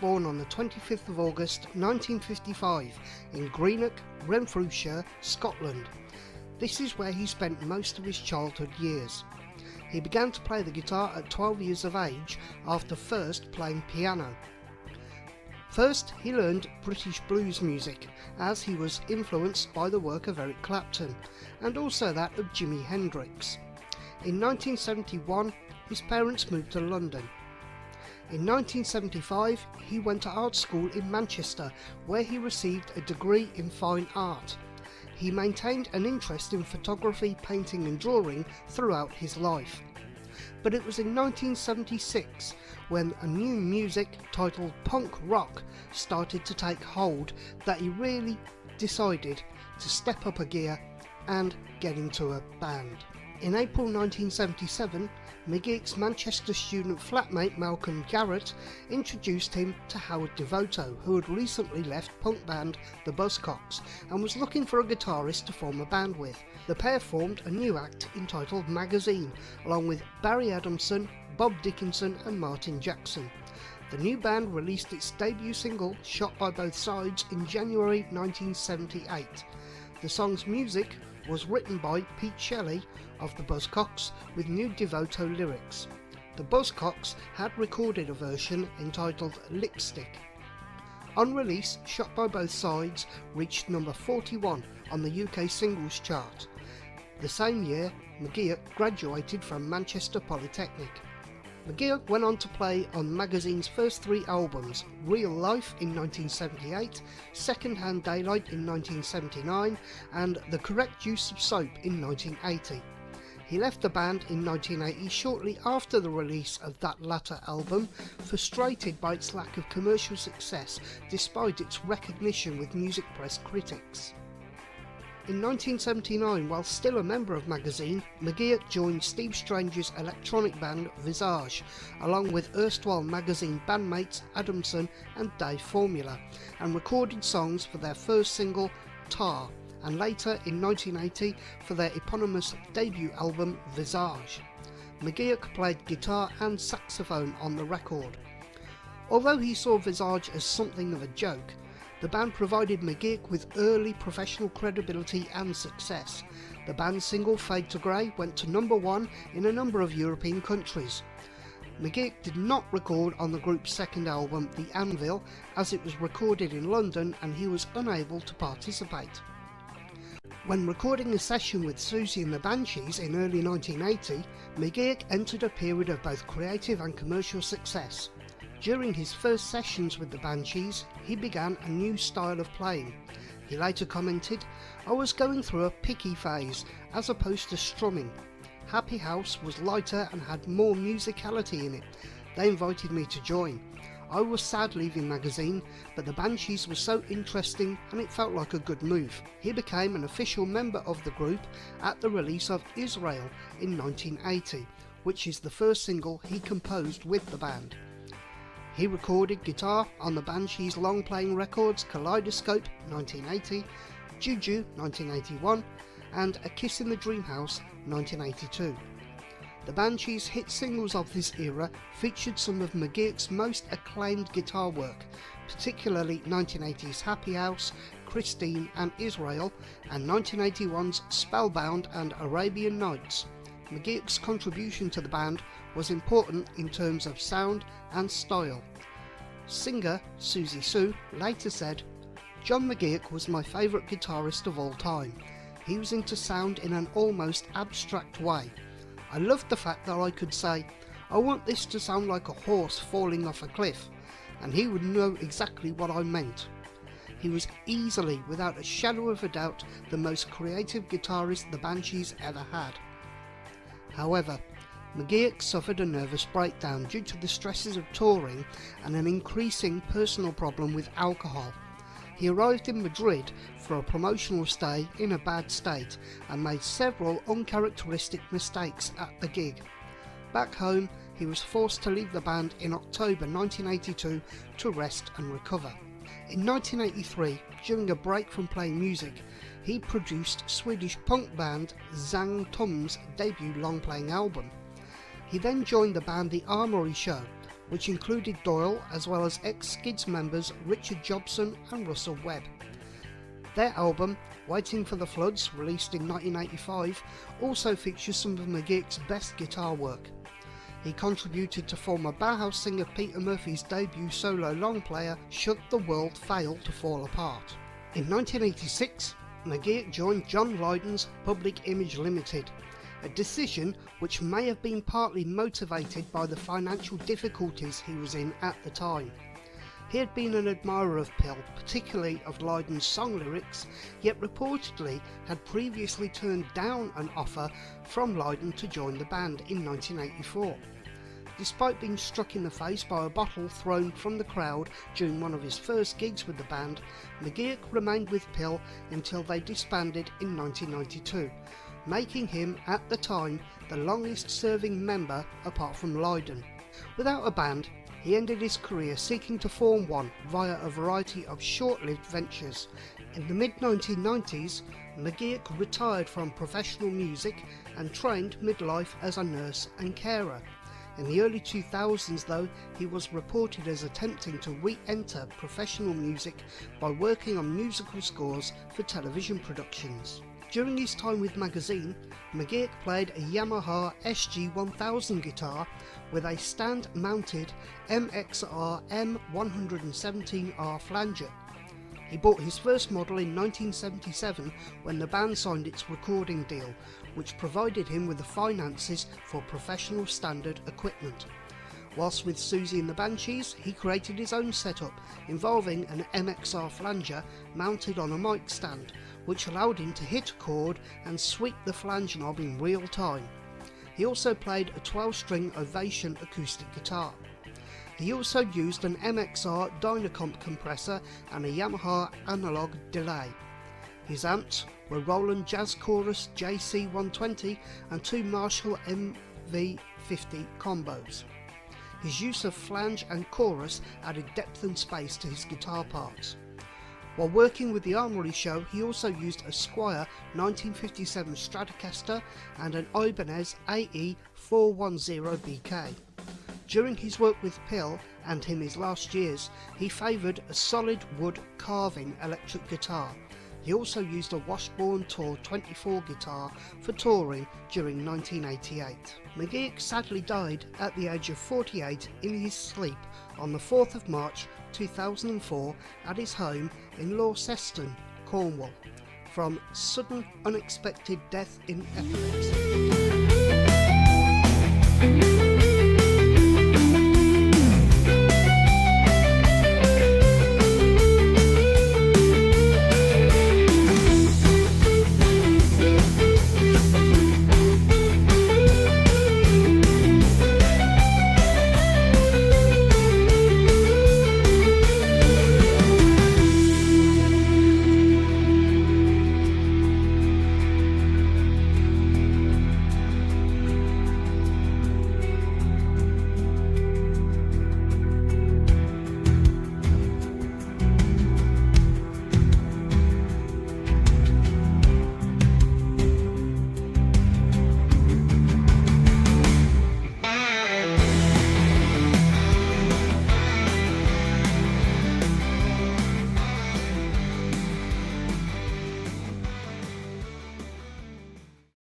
born on the 25th of August 1955 in Greenock, Renfrewshire, Scotland. This is where he spent most of his childhood years. He began to play the guitar at 12 years of age after first playing piano. First, he learned British blues music, as he was influenced by the work of Eric Clapton and also that of Jimi Hendrix. In 1971, his parents moved to London. In 1975, he went to art school in Manchester, where he received a degree in fine art. He maintained an interest in photography, painting and drawing throughout his life. But it was in 1976 when a new music titled punk rock started to take hold that he really decided to step up a gear and get into a band. In April 1977, McGeoch's Manchester student flatmate Malcolm Garrett introduced him to Howard Devoto, who had recently left punk band The Buzzcocks and was looking for a guitarist to form a band with. The pair formed a new act entitled Magazine, along with Barry Adamson, Bob Dickinson and Martin Jackson. The new band released its debut single, Shot by Both Sides, in January 1978. The song's music was written by Pete Shelley of the Buzzcocks with new Devoto lyrics. The Buzzcocks had recorded a version entitled Lipstick. On release, Shot by Both Sides reached number 41 on the UK singles chart. The same year, McGeogh graduated from Manchester Polytechnic. McGeogh went on to play on Magazine's first three albums, Real Life in 1978, Second Hand Daylight in 1979 and The Correct Use of Soap in 1980. He left the band in 1980 shortly after the release of that latter album, frustrated by its lack of commercial success despite its recognition with music press critics. In 1979, while still a member of Magazine, McGeogh joined Steve Strange's electronic band Visage, along with erstwhile Magazine bandmates Adamson and Dave Formula, and recorded songs for their first single, Tar, and later in 1980 for their eponymous debut album Visage. McGeogh played guitar and saxophone on the record. Although he saw Visage as something of a joke, the band provided McGeogh with early professional credibility and success. The band's single Fade to Grey went to number 1 in a number of European countries. McGeogh did not record on the group's second album, The Anvil, as it was recorded in London and he was unable to participate. When recording a session with Siouxsie and the Banshees in early 1980, McGeogh entered a period of both creative and commercial success. During his first sessions with the Banshees, he began a new style of playing. He later commented, "I was going through a picky phase, as opposed to strumming. Happy House was lighter and had more musicality in it. They invited me to join. I was sad leaving Magazine, but the Banshees were so interesting and it felt like a good move." He became an official member of the group at the release of Israel in 1980, which is the first single he composed with the band. He recorded guitar on the Banshees' long-playing records Kaleidoscope 1980, Juju 1981 and A Kiss in the Dream House 1982. The Banshees' hit singles of this era featured some of McGeoch's most acclaimed guitar work, particularly 1980's Happy House, Christine and Israel, and 1981's Spellbound and Arabian Nights. McGeoch's contribution to the band was important in terms of sound and style. Singer Siouxsie Sue later said, "John McGeogh was my favourite guitarist of all time. He was into sound in an almost abstract way. I loved the fact that I could say, I want this to sound like a horse falling off a cliff, and he would know exactly what I meant." He was easily, without a shadow of a doubt, the most creative guitarist the Banshees ever had. However, McGeogh suffered a nervous breakdown due to the stresses of touring and an increasing personal problem with alcohol. He arrived in Madrid for a promotional stay in a bad state and made several uncharacteristic mistakes at the gig. Back home, he was forced to leave the band in October 1982 to rest and recover. In 1983, during a break from playing music, he produced Swedish punk band Zang Tum's debut long-playing album. He then joined the band The Armory Show, which included Doyle as well as ex-Skids members Richard Jobson and Russell Webb. Their album, Waiting for the Floods, released in 1985, also features some of McGeoch's best guitar work. He contributed to former Bauhaus singer Peter Murphy's debut solo long player Should the World Fail to Fall Apart. In 1986, McGeogh joined John Lydon's Public Image Limited, a decision which may have been partly motivated by the financial difficulties he was in at the time. He had been an admirer of Pill, particularly of Lydon's song lyrics, yet reportedly had previously turned down an offer from Lydon to join the band in 1984. Despite being struck in the face by a bottle thrown from the crowd during one of his first gigs with the band, McGeogh remained with Pill until they disbanded in 1992, making him, at the time, the longest serving member apart from Lydon. Without a band, he ended his career seeking to form one via a variety of short-lived ventures. In the mid-1990s, McGeogh retired from professional music and trained midlife as a nurse and carer. In the early 2000s though, he was reported as attempting to re-enter professional music by working on musical scores for television productions. During his time with Magazine, McGeogh played a Yamaha SG-1000 guitar with a stand-mounted MXR M117R flanger. He bought his first model in 1977 when the band signed its recording deal, which provided him with the finances for professional standard equipment. Whilst with Siouxsie and the Banshees, he created his own setup involving an MXR flanger mounted on a mic stand, which allowed him to hit a chord and sweep the flange knob in real time. He also played a 12-string Ovation acoustic guitar. He also used an MXR Dynacomp compressor and a Yamaha analog delay. His amps were Roland Jazz Chorus JC120 and two Marshall MV50 combos. His use of flange and chorus added depth and space to his guitar parts. While working with the HONOURARY show, he also used a Squier 1957 Stratocaster and an Ibanez AE 410BK. During his work with Pill and in his last years, he favoured a solid wood carving electric guitar. He also used a Washburn Tour 24 guitar for touring during 1988. McGeogh sadly died at the age of 48 in his sleep on the 4th of March 2004 at his home in Launceston, Cornwall, from sudden unexpected death in epilepsy.